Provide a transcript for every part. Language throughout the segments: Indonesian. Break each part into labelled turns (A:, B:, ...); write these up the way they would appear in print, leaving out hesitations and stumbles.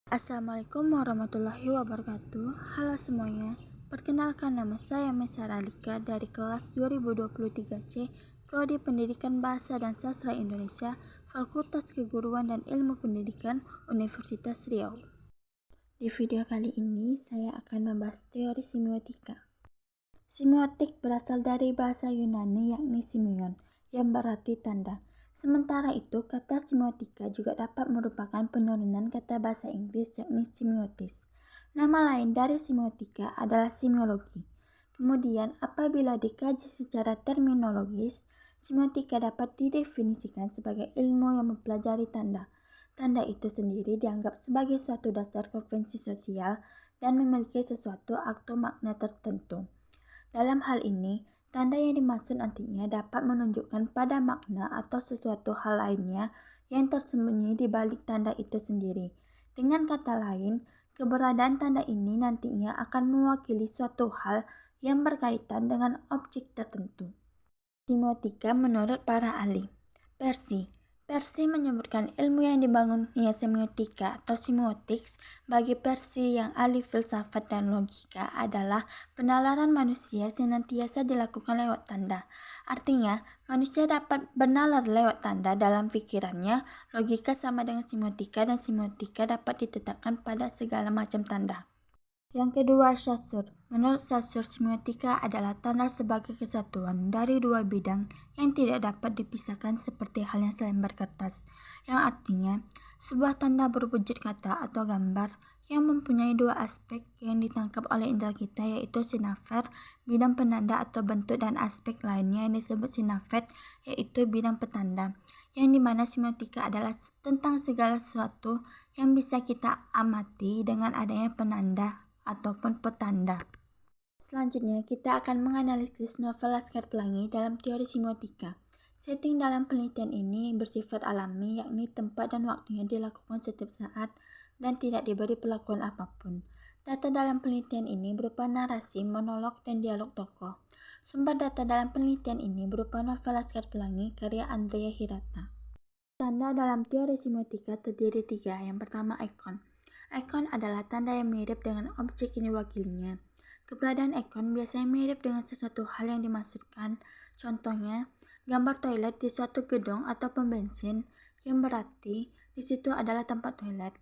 A: Assalamualaikum warahmatullahi wabarakatuh. Halo semuanya, perkenalkan nama saya Mesara Alika dari kelas 2023C, Prodi Pendidikan Bahasa dan Sastra Indonesia, Fakultas Keguruan dan Ilmu Pendidikan, Universitas Riau. Di video kali ini, saya akan membahas teori semiotika. Semiotik berasal dari bahasa Yunani yakni simion, yang berarti tanda. Sementara itu, kata semiotika juga dapat merupakan penurunan kata bahasa Inggris yakni semiotis. Nama lain dari semiotika adalah semiologi. Kemudian, apabila dikaji secara terminologis, semiotika dapat didefinisikan sebagai ilmu yang mempelajari tanda. Tanda itu sendiri dianggap sebagai suatu dasar konvensi sosial dan memiliki sesuatu atau makna tertentu. Dalam hal ini, tanda yang dimaksud nantinya dapat menunjukkan pada makna atau sesuatu hal lainnya yang tersembunyi di balik tanda itu sendiri. Dengan kata lain, keberadaan tanda ini nantinya akan mewakili suatu hal yang berkaitan dengan objek tertentu. Semiotika menurut para ahli. Persi menyebutkan ilmu yang dibangunnya semiotika atau semiotics. Bagi Persi yang ahli filsafat dan logika adalah penalaran manusia senantiasa dilakukan lewat tanda. Artinya, manusia dapat bernalar lewat tanda dalam pikirannya. Logika sama dengan semiotika dan semiotika dapat ditetapkan pada segala macam tanda. Yang kedua, Saussure. Menurut Saussure, semiotika adalah tanda sebagai kesatuan dari dua bidang yang tidak dapat dipisahkan seperti halnya selembar kertas, yang artinya sebuah tanda berwujud kata atau gambar yang mempunyai dua aspek yang ditangkap oleh indera kita, yaitu sinafer, bidang penanda atau bentuk, dan aspek lainnya yang disebut sinafet, yaitu bidang petanda, yang dimana semiotika adalah tentang segala sesuatu yang bisa kita amati dengan adanya penanda ataupun petanda. Selanjutnya, kita akan menganalisis novel Laskar Pelangi dalam teori semiotika. Setting dalam penelitian ini bersifat alami, yakni tempat dan waktunya dilakukan setiap saat dan tidak diberi perlakuan apapun. Data dalam penelitian ini berupa narasi, monolog, dan dialog tokoh. Sumber data dalam penelitian ini berupa novel Laskar Pelangi karya Andrea Hirata. Tanda dalam teori semiotika terdiri tiga. Yang pertama, ikon. Ikon adalah tanda yang mirip dengan objek yang diwakilinya. Keberadaan ikon biasanya mirip dengan sesuatu hal yang dimaksudkan. Contohnya, gambar toilet di suatu gedung atau pom bensin, yang berarti di situ adalah tempat toilet.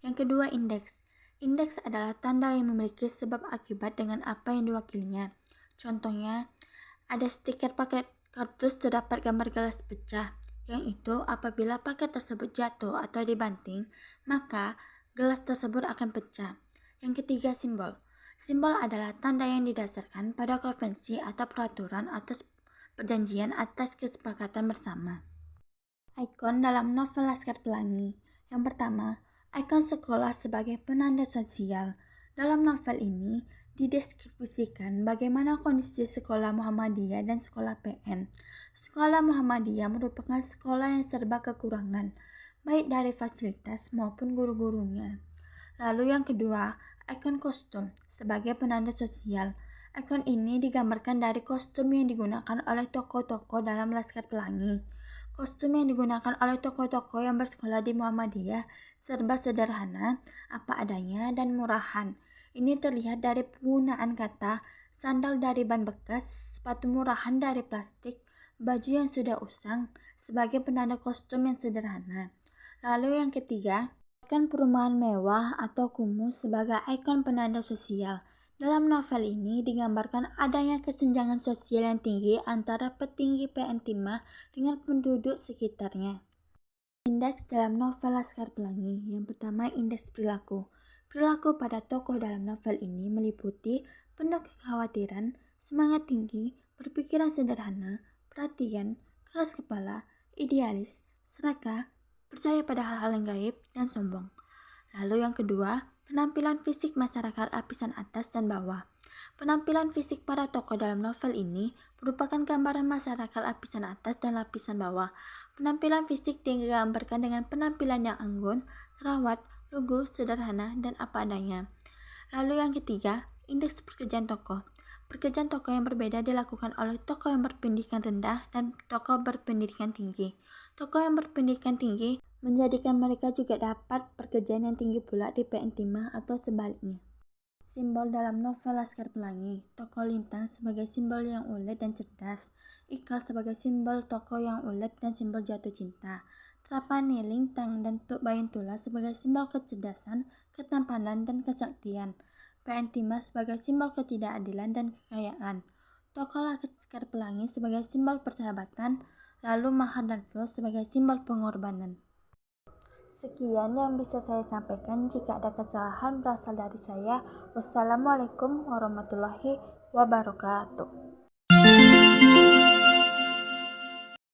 A: Yang kedua, indeks. Indeks adalah tanda yang memiliki sebab akibat dengan apa yang diwakilinya. Contohnya, ada stiker paket kardus terdapat gambar gelas pecah, yang itu apabila paket tersebut jatuh atau dibanting, maka gelas tersebut akan pecah. Yang ketiga, simbol. Simbol adalah tanda yang didasarkan pada konvensi atau peraturan atas perjanjian atas kesepakatan bersama. Ikon dalam novel Laskar Pelangi. Yang pertama, ikon sekolah sebagai penanda sosial. Dalam novel ini dideskripsikan bagaimana kondisi sekolah Muhammadiyah dan sekolah PN. Sekolah Muhammadiyah merupakan sekolah yang serba kekurangan, baik dari fasilitas maupun guru-gurunya. Lalu yang kedua, ikon kostum sebagai penanda sosial. Ikon ini digambarkan dari kostum yang digunakan oleh tokoh-tokoh dalam Laskar Pelangi. Kostum yang digunakan oleh tokoh-tokoh yang bersekolah di Muhammadiyah serba sederhana, apa adanya, dan murahan. Ini terlihat dari penggunaan kata sandal dari ban bekas, sepatu murahan dari plastik, baju yang sudah usang sebagai penanda kostum yang sederhana. Lalu yang ketiga, ikon perumahan mewah atau kumuh sebagai ikon penanda sosial. Dalam novel ini digambarkan adanya kesenjangan sosial yang tinggi antara petinggi PN Timah dengan penduduk sekitarnya. Indeks dalam novel Laskar Pelangi. Yang pertama, indeks perilaku. Perilaku pada tokoh dalam novel ini meliputi penuh kekhawatiran, semangat tinggi, berpikiran sederhana, perhatian, keras kepala, idealis, serakah, percaya pada hal-hal yang gaib, dan sombong. Lalu yang kedua, penampilan fisik masyarakat lapisan atas dan bawah. Penampilan fisik para tokoh dalam novel ini merupakan gambaran masyarakat lapisan atas dan lapisan bawah. Penampilan fisik digambarkan dengan penampilan yang anggun, terawat, lugu, sederhana, dan apa adanya. Lalu yang ketiga, indeks pekerjaan tokoh. Pekerjaan tokoh yang berbeda dilakukan oleh tokoh yang berpendidikan rendah dan tokoh berpendidikan tinggi. Tokoh yang berpendidikan tinggi menjadikan mereka juga dapat pekerjaan yang tinggi pula di PN Timah atau sebaliknya. Simbol dalam novel Laskar Pelangi, tokoh Lintang sebagai simbol yang ulet dan cerdas, Ikal sebagai simbol tokoh yang ulet dan simbol jatuh cinta, Trapani, Lintang, dan Tuk Bayuntula sebagai simbol kecerdasan, ketampanan, dan kesaktian, PN Timah sebagai simbol ketidakadilan dan kekayaan, tokoh Laskar Pelangi sebagai simbol persahabatan, lalu Mahar dan Flo sebagai simbol pengorbanan. Sekian yang bisa saya sampaikan. Jika ada kesalahan berasal dari saya. Wassalamualaikum warahmatullahi wabarakatuh.